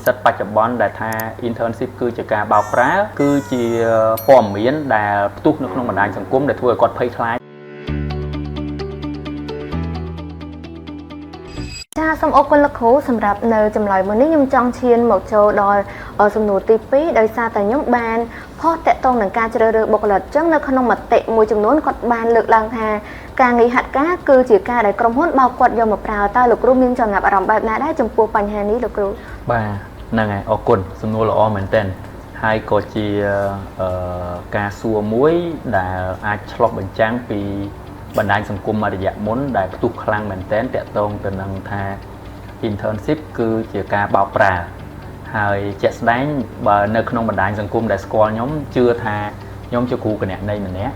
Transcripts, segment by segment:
សិតបច្ចុប្បន្នដែលថា internship គឺជាការបោកប្រាស់គឺជាព័ត៌មានដែលផ្ទុះនៅក្នុងបណ្ដាញសង្គមដែលធ្វើឲ្យគាត់ភ័យខ្លាចចាសូមអរគុណលោកគ្រូសម្រាប់នៅចម្លើយមួយនេះខ្ញុំចង់ឈានមកចូលដល់សំណួរទី2ដោយសារតែខ្ញុំបានផុសតាក់ទងនឹងការជ្រើសរើសបុគ្គលិកអញ្ចឹងនៅក្នុងមតិមួយចំនួនគាត់បានលើកឡើងថាការងារហាត់ការគឺជាការដែលក្រុមហ៊ុនបោកគាត់យកមកប្រើតើលោកគ្រូមានចំណាប់អារម្មណ៍បែបណាដែរចំពោះបញ្ហានេះលោកគ្រូបាទហ្នឹងហើយអរគុណសំណួរល្អមែនទែនហើយក៏ជាការសួរមួយដែលអាចឆ្លុះបញ្ចាំងពីបណ្ដាញសង្គមមួយរយៈមុនដែលផ្ទុះខ្លាំងមែនទែនតាក់ទងទៅនឹងថា internship គឺជាការបោកប្រាស់ហើយជាក់ស្ដែងបើនៅក្នុងបណ្ដាញសង្គមដែលស្គាល់ខ្ញុំជឿថាខ្ញុំជាគ្រូគណនេយ្យម្នាក់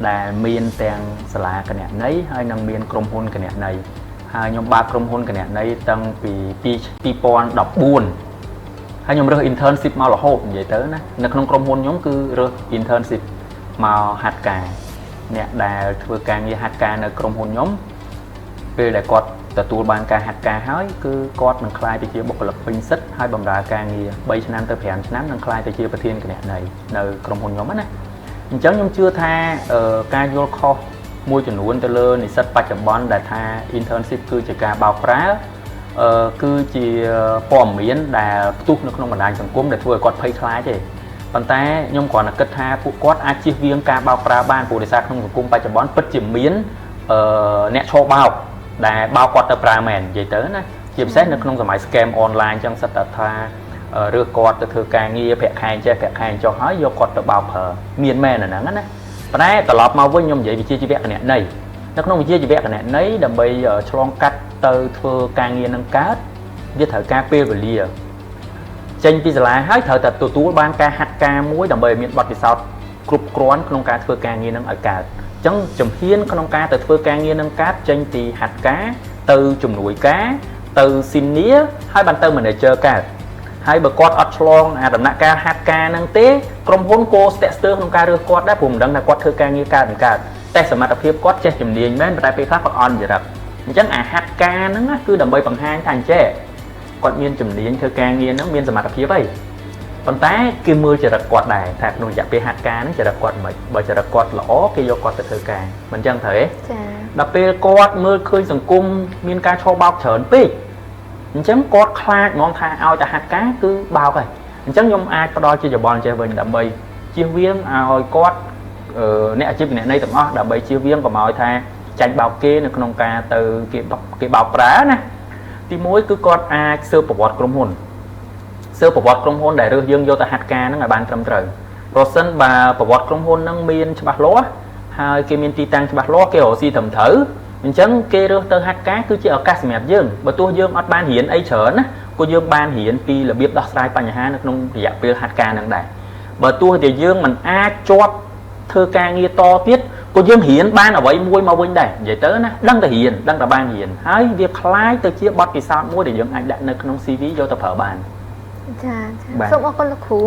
ដែលមានទាំងសាលាគណនេយ្យហើយនឹងមានក្រុមហ៊ុនគណនេយ្យហើយខ្ញុំបើកក្រុមហ៊ុនគណនេយ្យតាំងពី2014ហើយខ្ញុំរើស internship មករហូតនិយាយទៅណានៅក្នុងក្រុមហ៊ុនខ្ញុំគឺរើស internship មកហាត់ការអ្នកដែលធ្វើការងារហាត់ការនៅក្រុមហ៊ុនខ្ញុំពេលដែលគាត់ទទួលបានការហាត់ការហើយគឺគាត់នឹងក្លាយទៅជាបុគ្គលិកពេញសិទ្ធិហើយបម្រើការងារ3ឆ្នាំទៅ5ឆ្នាំនឹងក្លាយទៅជាប្រធានគណនេយ្យនៅក្រុមហ៊ុនខ្ញុំណាអញ្ចឹងខ្ញុំជឿថាការយល់ខុសមួយចំនួនទៅលើនិស្សិតបច្ចុប្បន្នដែលថា internship គឺជាការបោកប្រាស់គឺជាព័ត៌មានដែលផ្ទុះនៅក្នុងបណ្ដាញសង្គមដែលធ្វើឲ្យគាត់ភ័យខ្លាចទេប៉ុន្តែខ្ញុំគ្រាន់តែគិតថាពួកគាត់អាចជៀសវាងការបោកប្រាស់បានព្រោះដោយសារក្នុងសង្គមបច្ចុប្បន្នពិតជាមានអ្នកឈរបោកដែលបោកគាត់ទៅប្រើមែននិយាយទៅណាជាពិសេសនៅក្នុងសម័យ scam online អញ្ចឹងសិតតែថារើសគាត់ទៅធ្វើការងារប្រាក់ខែចេះប្រាក់ខែចុះហើយយកគាត់ទៅបោកប្រើមានមែនអាហ្នឹងណាប៉ុន្តែត្រឡប់មកវិញខ្ញុំនិយាយវិជ្ជាជីវៈគណនេយ្យនៅក្នុងវិជ្ជាជីវៈគណនេយ្យដើម្បីឆ្លងកាត់ទៅធ្វើការងារនឹងកើតវាត្រូវការពេលវេលាចេញពីសាលាហើយត្រូវតែទទួលបានការហាត់ការមួយដើម្បីឲ្យមានបទពិសោធន៍គ្រប់គ្រាន់ក្នុងការធ្វើការងារនឹងឲ្យកើតអញ្ចឹងជំហានក្នុងការទៅធ្វើការងារនឹងកើតចេញពីហាត់ការទៅជំនួយការទៅ senior ហើយបានទៅ manager កើតហើយបើគាត់អត់ឆ្លងអាដំណាក់កាលហាត់ការហ្នឹងទេក្រុមហ៊ុនក៏ស្ទាក់ស្ទើរក្នុងការរើសគាត់ដែរព្រោះមិនដឹងថាគាត់ធ្វើការងារកើតមិនកើតតែសមត្ថភាពគាត់ចេះជំនាញមែនតែពេលខ្លះគាត់អន់ចរិតអញ្ចឹងអាហាត់ការហ្នឹងគឺដើម្បីបង្ហាញថាអញ្ចេះគាត់មានជំនាញធ្វើការងារហ្នឹងមានសមត្ថភាពហើយប៉ុន្តែគេមើលចរិតគាត់ដែរថាក្នុងរយៈពេលហាត់ការហ្នឹងចរិតគាត់មិនបើចរិតគាត់ល្អគេយកគាត់ទៅធ្វើការមិនអញ្ចឹងត្រូវទេចាដល់ពេលគាត់មើលឃើញសង្គមមានការឆោបោកច្រើនពេកអញ្ចឹងគាត់ខ្លាចហ្មងថាឲ្យតែហាត់ការគឺបោកហើយអញ្ចឹងខ្ញុំអាចផ្ដល់ជាយោបល់ចេះវិញដើម្បីជៀសវាងឲ្យគាត់អ្នកអាជីពគណនេយ្យទាំងអស់ដើម្បីជៀសវាងកុំឲ្យថាចាញ់បោកគេនៅក្នុងការទៅគេបោកប្រើណាទី1គឺគាត់អាចស៊ើបប្រវត្តិក្រុមហ៊ុនដែលរើសយើងយកទៅហាត់ការហ្នឹងឲ្យបានត្រឹមត្រូវប្រសិនបើប្រវត្តិក្រុមហ៊ុនហ្នឹងមានច្បាស់លាស់ហើយគេមានទីតាំងច្បាស់លាស់គេរកស៊ីត្រឹមត្រូវអញ្ចឹងគេរើសទៅហាត់ការគឺជាឱកាសសម្រាប់យើងបើទោះយើងអត់បានរៀនអីច្រើនណាក៏យើងបានរៀនពីរបៀបដោះស្រាយបញ្ហានៅក្នុងរយៈពេលហាត់ការហ្នឹងដែរបើទោះតែយើងមិនអាចជាប់ធ្វើការងារតទៀតក៏យើងរៀនបានអ្វីមួយមកវិញដែរនិយាយទៅណាដឹងតែរៀនដឹងតែបានរៀនហើយវាคล้ายទៅជាបទពិសោធន៍មួយដែលយើងអាចដាក់នៅក្នុង CV យកទៅប្រើបានចាសូមអរគុណលោកគ្រូ